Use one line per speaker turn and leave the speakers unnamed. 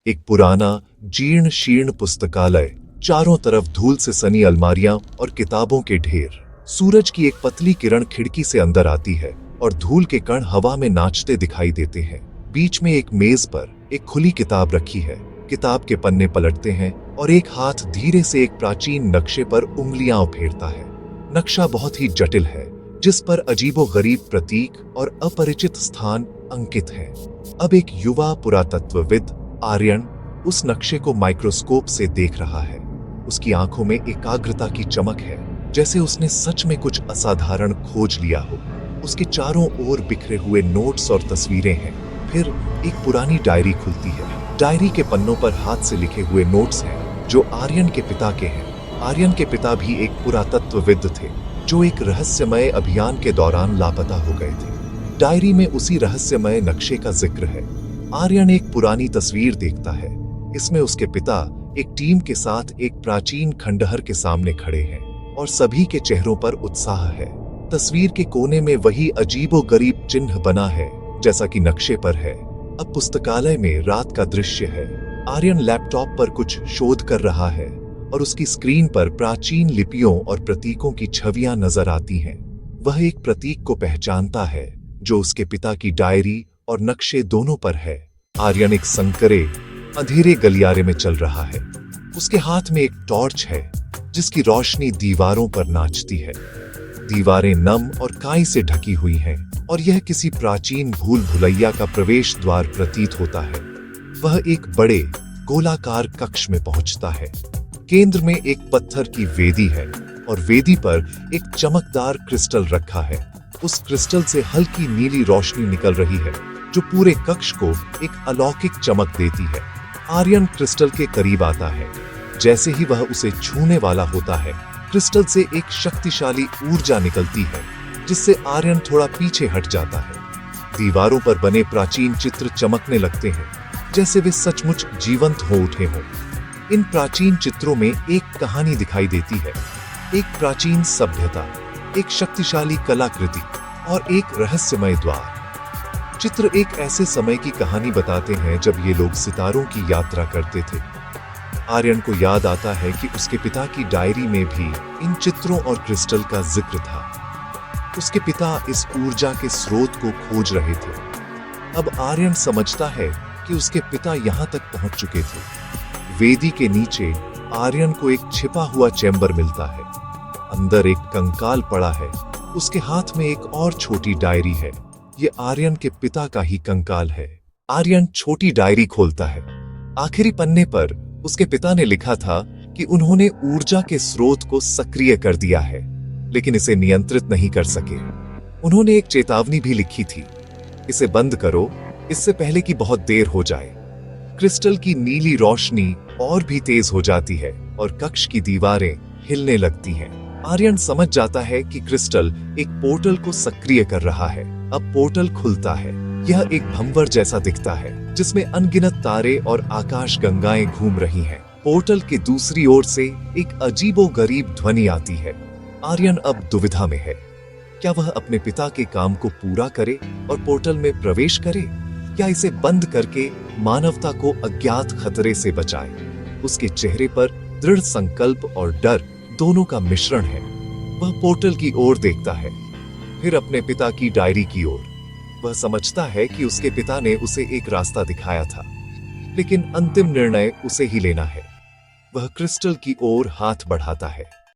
एक पुराना जीर्ण शीर्ण पुस्तकालय, चारों तरफ धूल से सनी अलमारियां और किताबों के ढेर। सूरज की एक पतली किरण खिड़की से अंदर आती है और धूल के कण हवा में नाचते दिखाई देते हैं। बीच में एक मेज पर एक खुली किताब रखी है। किताब के पन्ने पलटते हैं और एक हाथ धीरे से एक प्राचीन नक्शे पर उंगलियां फेरता है। नक्शा बहुत ही जटिल है, जिस पर अजीबोगरीब प्रतीक और अपरिचित स्थान अंकित हैं। अब एक युवा पुरातत्वविद आर्यन उस नक्शे को माइक्रोस्कोप से देख रहा है। उसकी आंखों में एकाग्रता की चमक है, जैसे उसने सच में कुछ असाधारण खोज लिया हो। उसके चारों ओर बिखरे हुए नोट्स और तस्वीरें हैं। फिर एक पुरानी डायरी खुलती है। डायरी के पन्नों पर हाथ से लिखे हुए नोट्स हैं, जो आर्यन के पिता के हैं। आर्यन के पिता भी एक पुरातत्वविद थे, जो एक रहस्यमय अभियान के दौरान लापता हो गए थे। डायरी में उसी रहस्यमय नक्शे का जिक्र है। आर्यन एक पुरानी तस्वीर देखता है। इसमें उसके पिता एक टीम के साथ एक प्राचीन खंडहर के सामने खड़े हैं और सभी के चेहरों पर उत्साह है। तस्वीर के कोने में वही अजीबोगरीब चिन्ह बना है जैसा कि नक्शे पर है। अब पुस्तकालय में रात का दृश्य है। आर्यन लैपटॉप पर कुछ शोध कर रहा है और उसकी स्क्रीन पर प्राचीन लिपियों और प्रतीकों की छवियां नजर आती हैं। वह एक प्रतीक को पहचानता है जो उसके पिता की डायरी और नक्शे दोनों पर है। आर्यन एक संकरे अंधेरे गलियारे में चल रहा है। उसके हाथ में एक टॉर्च है, जिसकी रोशनी दीवारों पर नाचती है। दीवारें नम और काई से ढकी हुई हैं और यह किसी प्राचीन भूल भुलैया का प्रवेश द्वार प्रतीत होता है। वह एक बड़े गोलाकार कक्ष में पहुंचता है। केंद्र में एक पत्थर की वेदी है और वेदी पर एक चमकदार क्रिस्टल रखा है। उस क्रिस्टल से हल्की नीली रोशनी निकल रही है, जो पूरे कक्ष को एक अलौकिक चमक देती है। आर्यन क्रिस्टल के करीब आता है। जैसे ही वह उसे छूने वाला होता है, क्रिस्टल से एक शक्तिशाली ऊर्जा निकलती है, जिससे आर्यन थोड़ा पीछे हट जाता है। दीवारों पर बने प्राचीन चित्र चमकने लगते हैं, जैसे वे सचमुच जीवंत हो उठे हों। इन प्राचीन चित्रों में एक कहानी दिखाई देती है, एक प्राचीन सभ्यता, एक शक्तिशाली कलाकृति और एक रहस्यमय द्वार। चित्र एक ऐसे समय की कहानी बताते हैं जब ये लोग सितारों की यात्रा करते थे। आर्यन को याद आता है कि उसके पिता की डायरी में भी इन चित्रों और क्रिस्टल का जिक्र था। उसके पिता इस ऊर्जा के स्रोत को खोज रहे थे। अब आर्यन समझता है कि उसके पिता यहां तक पहुंच चुके थे। वेदी के नीचे आर्यन को एक छिपा हुआ चैम्बर मिलता है। अंदर एक कंकाल पड़ा है। उसके हाथ में एक और छोटी डायरी है। ये आर्यन के पिता का ही कंकाल है। आर्यन छोटी डायरी खोलता है। आखिरी पन्ने पर उसके पिता ने लिखा था कि उन्होंने ऊर्जा के स्रोत को सक्रिय कर दिया है, लेकिन इसे नियंत्रित नहीं कर सके। उन्होंने एक चेतावनी भी लिखी थी, इसे बंद करो, इससे पहले कि बहुत देर हो जाए। क्रिस्टल की नीली रोशनी और भी तेज हो जाती है और कक्ष की दीवारें हिलने लगती हैं। आर्यन समझ जाता है कि क्रिस्टल एक पोर्टल को सक्रिय कर रहा है। अब पोर्टल खुलता है। यह एक भंवर जैसा दिखता है, जिसमें अनगिनत तारे और आकाश गंगाएं घूम रही हैं। पोर्टल के दूसरी ओर से एक अजीबोगरीब ध्वनि आती है। आर्यन अब दुविधा में है। क्या वह अपने पिता के काम को पूरा करे और पोर्टल में प्रवेश करे, या इसे बंद करके मानवता को अज्ञात खतरे से बचाए? उसके चेहरे पर दृढ़ संकल्प और डर दोनों का मिश्रण है। वह पोर्टल की ओर देखता है, फिर अपने पिता की डायरी की ओर। वह समझता है कि उसके पिता ने उसे एक रास्ता दिखाया था, लेकिन अंतिम निर्णय उसे ही लेना है। वह क्रिस्टल की ओर हाथ बढ़ाता है।